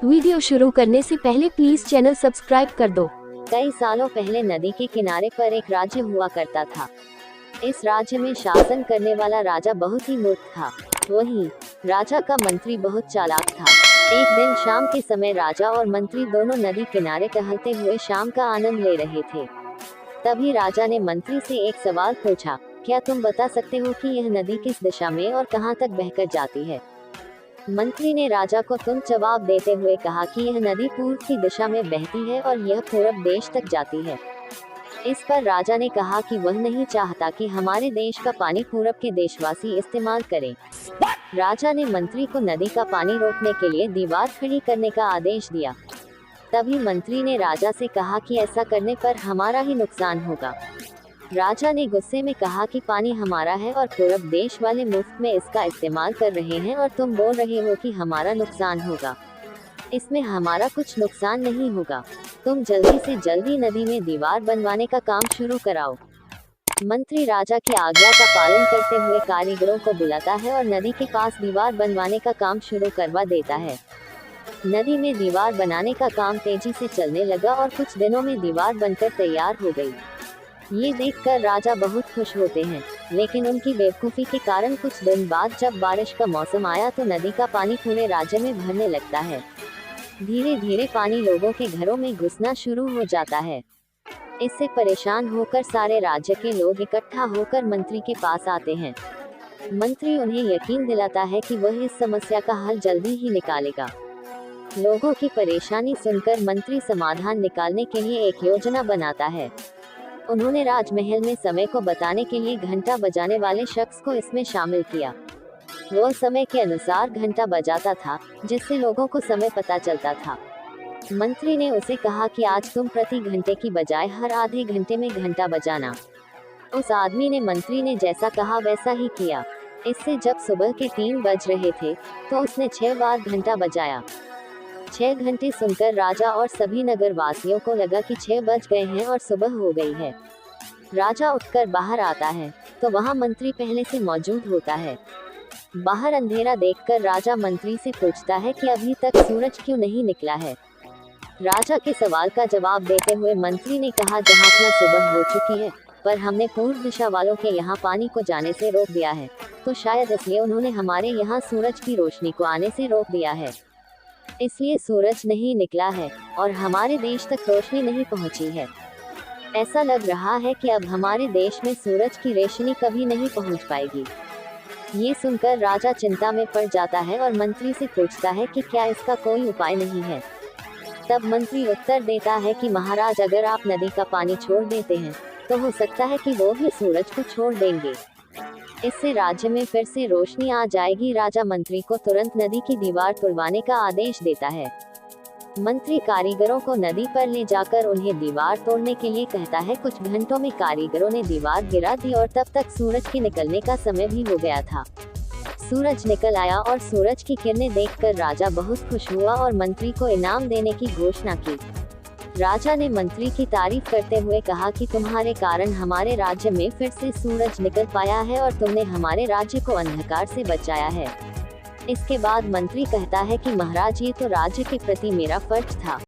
Video शुरू करने से पहले प्लीज चैनल सब्सक्राइब कर दो। कई सालों पहले नदी के किनारे पर एक राज्य हुआ करता था। इस राज्य में शासन करने वाला राजा बहुत ही मूर्ख था। वहीं राजा का मंत्री बहुत चालाक था। एक दिन शाम के समय राजा और मंत्री दोनों नदी किनारे टहलते हुए शाम का आनंद ले रहे थे। तभी राजा ने मंत्री से एक सवाल पूछा, क्या तुम बता सकते हो कि यह नदी किस दिशा में और कहां तक बहकर जाती है? मंत्री ने राजा को तुम जवाब देते हुए कहा कि यह नदी पूर्व की दिशा में बहती है और यह पूरब देश तक जाती है। इस पर राजा ने कहा कि वह नहीं चाहता कि हमारे देश का पानी पूरब के देशवासी इस्तेमाल करें। राजा ने मंत्री को नदी का पानी रोकने के लिए दीवार खड़ी करने का आदेश दिया। तभी मंत्री ने राजा से कहा कि ऐसा करने पर हमारा ही नुकसान होगा। राजा ने गुस्से में कहा कि पानी हमारा है और पूरब देश वाले मुफ्त में इसका इस्तेमाल कर रहे हैं और तुम बोल रहे हो कि हमारा नुकसान होगा। इसमें हमारा कुछ नुकसान नहीं होगा। तुम जल्दी से जल्दी नदी में दीवार बनवाने का काम शुरू कराओ। मंत्री राजा की आज्ञा का पालन करते हुए कारीगरों को बुलाता है और नदी के पास दीवार बनवाने का काम शुरू करवा देता है। नदी में दीवार बनाने का काम तेजी से चलने लगा और कुछ दिनों में दीवार बनकर तैयार हो गई। ये देखकर राजा बहुत खुश होते हैं, लेकिन उनकी बेवकूफ़ी के कारण कुछ दिन बाद जब बारिश का मौसम आया तो नदी का पानी पूरे राज्य में भरने लगता है। धीरे धीरे पानी लोगों के घरों में घुसना शुरू हो जाता है। इससे परेशान होकर सारे राज्य के लोग इकट्ठा होकर मंत्री के पास आते हैं। मंत्री उन्हें यकीन दिलाता है कि वह इस समस्या का हल जल्दी ही निकालेगा। लोगों की परेशानी सुनकर मंत्री समाधान निकालने के लिए एक योजना बनाता है। उन्होंने राजमहल में समय को बताने के लिए घंटा बजाने वाले शख्स को इसमें शामिल किया। वो समय के अनुसार घंटा बजाता था, जिससे लोगों को समय पता चलता था। मंत्री ने उसे कहा कि आज तुम प्रति घंटे की बजाय हर आधे घंटे में घंटा बजाना। उस आदमी ने मंत्री ने जैसा कहा वैसा ही किया। इससे जब सुबह के 3 बज रहे थे तो उसने 6 बार घंटा बजाया। 6 घंटे सुनकर राजा और सभी नगर वासियों को लगा कि 6 बज गए हैं और सुबह हो गई है। राजा उठकर बाहर आता है तो वहां मंत्री पहले से मौजूद होता है। बाहर अंधेरा देखकर राजा मंत्री से पूछता है कि अभी तक सूरज क्यों नहीं निकला है। राजा के सवाल का जवाब देते हुए मंत्री ने कहा, जहाँ सुबह हो चुकी है, पर हमने पूर्व दिशा वालों के यहाँ पानी को जाने से रोक दिया है, तो शायद इसलिए उन्होंने हमारे यहाँ सूरज की रोशनी को आने से रोक दिया है। इसलिए सूरज नहीं निकला है और हमारे देश तक रोशनी नहीं पहुंची है। ऐसा लग रहा है कि अब हमारे देश में सूरज की रोशनी कभी नहीं पहुंच पाएगी। ये सुनकर राजा चिंता में पड़ जाता है और मंत्री से पूछता है कि क्या इसका कोई उपाय नहीं है। तब मंत्री उत्तर देता है कि महाराज, अगर आप नदी का पानी छोड़ देते हैं तो हो सकता है कि वो भी सूरज को छोड़ देंगे। इससे राज्य में फिर से रोशनी आ जाएगी। राजा मंत्री को तुरंत नदी की दीवार तोड़वाने का आदेश देता है। मंत्री कारीगरों को नदी पर ले जाकर उन्हें दीवार तोड़ने के लिए कहता है। कुछ घंटों में कारीगरों ने दीवार गिरा दी और तब तक सूरज के निकलने का समय भी हो गया था। सूरज निकल आया और सूरज की किरणें देखकर राजा बहुत खुश हुआ और मंत्री को इनाम देने की घोषणा की। राजा ने मंत्री की तारीफ करते हुए कहा कि तुम्हारे कारण हमारे राज्य में फिर से सूरज निकल पाया है और तुमने हमारे राज्य को अंधकार से बचाया है। इसके बाद मंत्री कहता है कि महाराज, ये तो राज्य के प्रति मेरा फर्ज था।